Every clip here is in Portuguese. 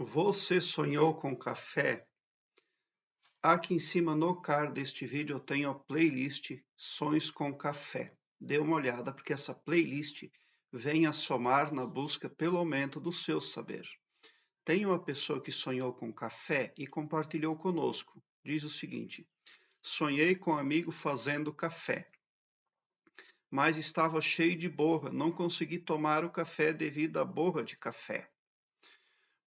Você sonhou com café? Aqui em cima no card deste vídeo eu tenho a playlist Sonhos com Café. Dê uma olhada porque essa playlist vem a somar na busca pelo aumento do seu saber. Tem uma pessoa que sonhou com café e compartilhou conosco. Diz o seguinte: sonhei com um amigo fazendo café, mas estava cheio de borra, não consegui tomar o café devido à borra de café.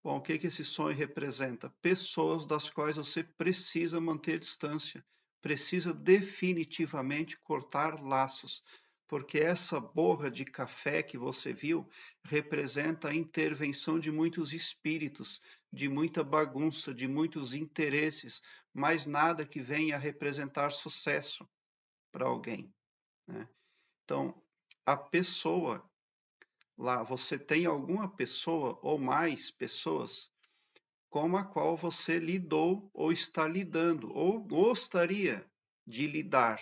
Bom, o que esse sonho representa? Pessoas das quais você precisa manter distância, precisa definitivamente cortar laços, porque essa borra de café que você viu representa a intervenção de muitos espíritos, de muita bagunça, de muitos interesses, mas nada que venha a representar sucesso para alguém, né? Então, a pessoa lá, você tem alguma pessoa ou mais pessoas com a qual você lidou ou está lidando, ou gostaria de lidar,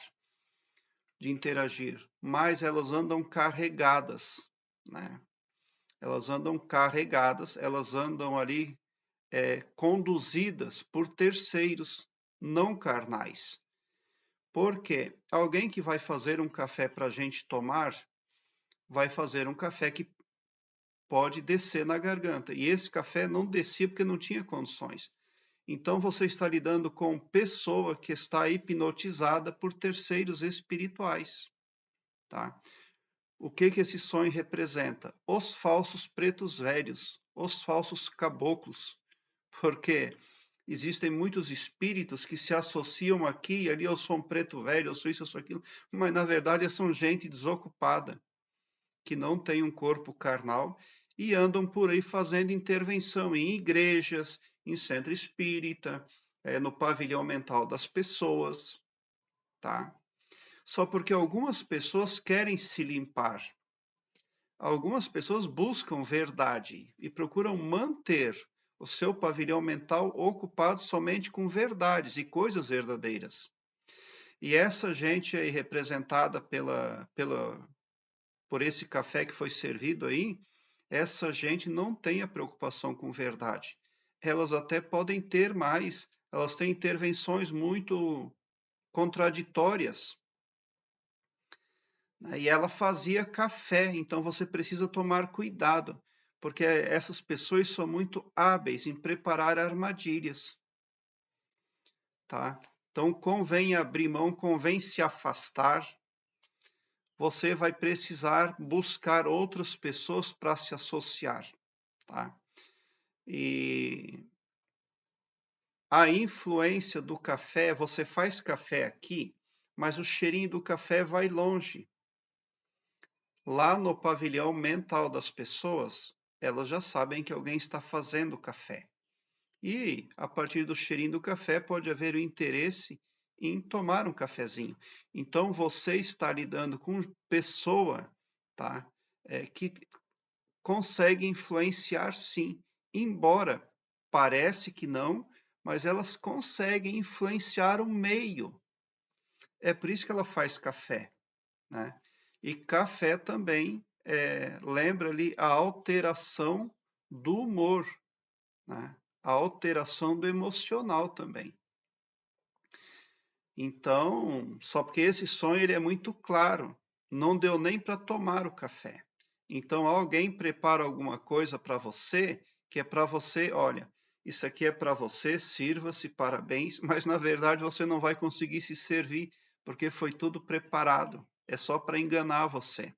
de interagir, mas elas andam carregadas, né? Elas andam carregadas, elas andam ali conduzidas por terceiros não carnais. Porque alguém que vai fazer um café para a gente tomar, vai fazer um café que pode descer na garganta. E esse café não descia porque não tinha condições. Então você está lidando com pessoa que está hipnotizada por terceiros espirituais, tá? O que esse sonho representa? Os falsos pretos velhos, os falsos caboclos, porque existem muitos espíritos que se associam aqui e ali, eu sou um preto velho, eu sou isso, eu sou aquilo, mas na verdade são gente desocupada, que não tem um corpo carnal e andam por aí fazendo intervenção em igrejas, em centro espírita, no pavilhão mental das pessoas, tá? Só porque algumas pessoas querem se limpar. Algumas pessoas buscam verdade e procuram manter o seu pavilhão mental ocupado somente com verdades e coisas verdadeiras. E essa gente aí representada por esse café que foi servido aí, essa gente não tem a preocupação com verdade. Elas até podem ter mais, elas têm intervenções muito contraditórias, né? E ela fazia café, então você precisa tomar cuidado, porque essas pessoas são muito hábeis em preparar armadilhas, tá? Então convém abrir mão, convém se afastar. Você vai precisar buscar outras pessoas para se associar, tá? E a influência do café, você faz café aqui, mas o cheirinho do café vai longe. Lá no pavilhão mental das pessoas, elas já sabem que alguém está fazendo café. E a partir do cheirinho do café pode haver o interesse em tomar um cafezinho. Então você está lidando com pessoa, tá? Que consegue influenciar sim, embora parece que não, mas elas conseguem influenciar o meio. É por isso que ela faz café, né? E café também lembra ali a alteração do humor, né? A alteração do emocional também. Então, só porque esse sonho ele é muito claro, não deu nem para tomar o café. Então, alguém prepara alguma coisa para você, que é para você, olha, isso aqui é para você, sirva-se, parabéns, mas na verdade você não vai conseguir se servir, porque foi tudo preparado, é só para enganar você.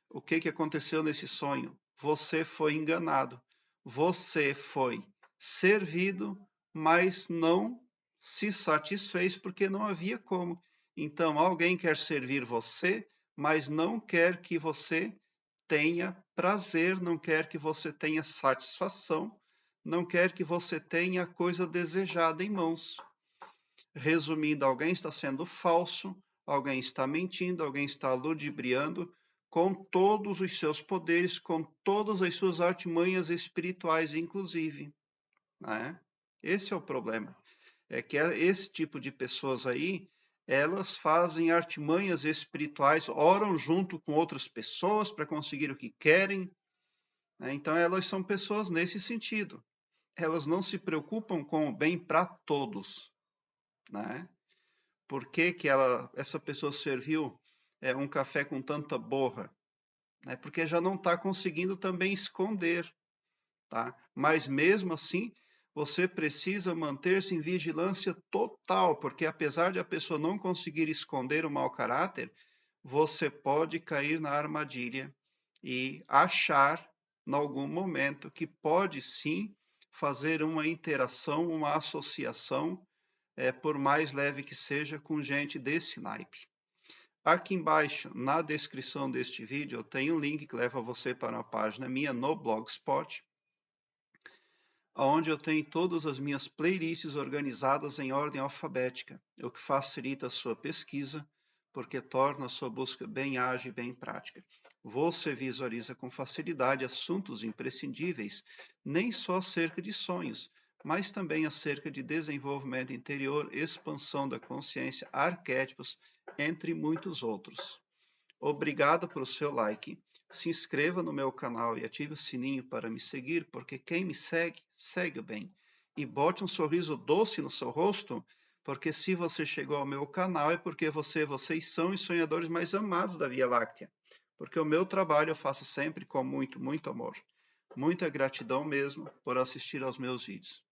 O que aconteceu nesse sonho? Você foi enganado, você foi servido, mas não se satisfez porque não havia como. Então, alguém quer servir você, mas não quer que você tenha prazer, não quer que você tenha satisfação, não quer que você tenha a coisa desejada em mãos. Resumindo, alguém está sendo falso, alguém está mentindo, alguém está ludibriando com todos os seus poderes, com todas as suas artimanhas espirituais, inclusive, né? Esse é o problema. É que esse tipo de pessoas aí, elas fazem artimanhas espirituais, oram junto com outras pessoas para conseguir o que querem, né? Então elas são pessoas nesse sentido. elas não se preocupam com o bem para todos, né? Por que que essa pessoa serviu um café com tanta borra? Né? Porque já não está conseguindo também esconder, tá? Mas mesmo assim, você precisa manter-se em vigilância total, porque apesar de a pessoa não conseguir esconder o mau caráter, você pode cair na armadilha e achar, em algum momento, que pode sim fazer uma interação, uma associação, por mais leve que seja, com gente desse naipe. Aqui embaixo, na descrição deste vídeo, eu tenho um link que leva você para uma página minha no Blogspot, onde eu tenho todas as minhas playlists organizadas em ordem alfabética, o que facilita a sua pesquisa, porque torna a sua busca bem ágil e bem prática. Você visualiza com facilidade assuntos imprescindíveis, nem só acerca de sonhos, mas também acerca de desenvolvimento interior, expansão da consciência, arquétipos, entre muitos outros. Obrigado pelo seu like. Se inscreva no meu canal e ative o sininho para me seguir, porque quem me segue, segue o bem. E bote um sorriso doce no seu rosto, porque se você chegou ao meu canal é porque vocês são os sonhadores mais amados da Via Láctea. Porque o meu trabalho eu faço sempre com muito, muito amor. Muita gratidão mesmo por assistir aos meus vídeos.